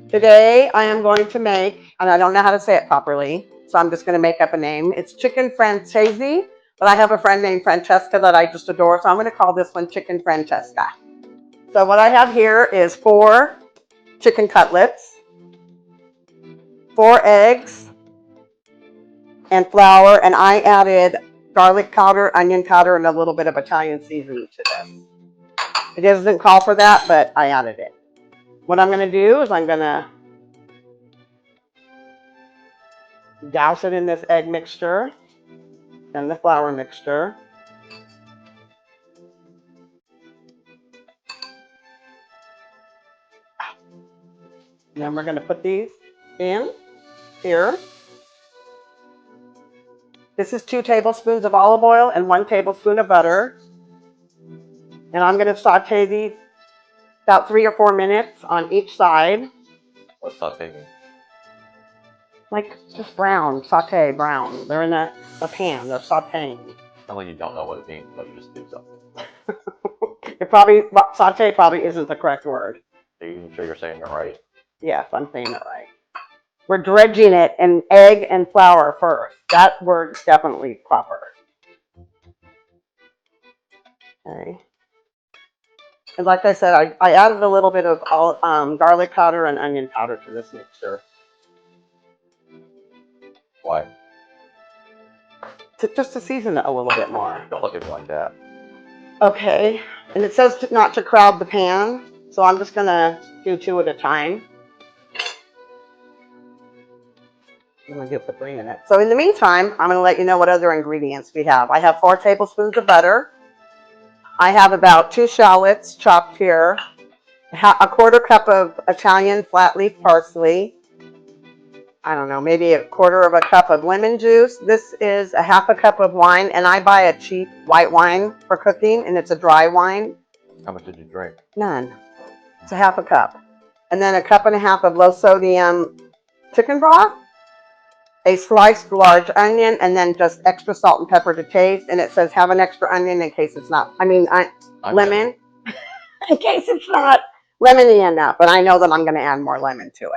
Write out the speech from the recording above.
Today I am going to make, and I don't know how to say it properly, so I'm just going to make up a name. It's Chicken Francese, but I have a friend named Francesca that I just adore, so I'm going to call this one Chicken Francesca. So what I have here is 4 chicken cutlets, 4 eggs, and flour, and I added garlic powder, onion powder, and a little bit of Italian seasoning to this. It doesn't call for that, but I added it. What I'm going to do is I'm going to douse it in this egg mixture and the flour mixture. And then we're going to put these in here. This is 2 tablespoons of olive oil and 1 tablespoon of butter. And I'm going to saute these about 3 or 4 minutes on each side. What's sauteing? Like just brown, saute, brown. They're in a pan, they're sauteing. Not like you don't know what it means, but you just do something. Saute probably isn't the correct word. Are you sure you're saying it right? Yes, I'm saying it right. We're dredging it in egg and flour first. That word's definitely proper. Okay. And like I said, I added a little bit of garlic powder and onion powder to this mixture. Why? Just to season it a little bit more. Don't look at me like that. Okay. And it says not to crowd the pan, so I'm just going to do 2 at a time. I'm going to put 3 in it. So in the meantime, I'm going to let you know what other ingredients we have. I have 4 tablespoons of butter. I have about 2 shallots chopped here. A 1/4 cup of Italian flat leaf parsley. I don't know, maybe a 1/4 cup of lemon juice. This is a 1/2 cup of wine, and I buy a cheap white wine for cooking, and it's a dry wine. How much did you drink? None. It's a 1/2 cup. And then a 1.5 cups of low sodium chicken broth, a sliced large onion, and then just extra salt and pepper to taste. And it says have an extra onion in case it's not, lemon, in case it's not lemony enough. But I know that I'm going to add more lemon to it.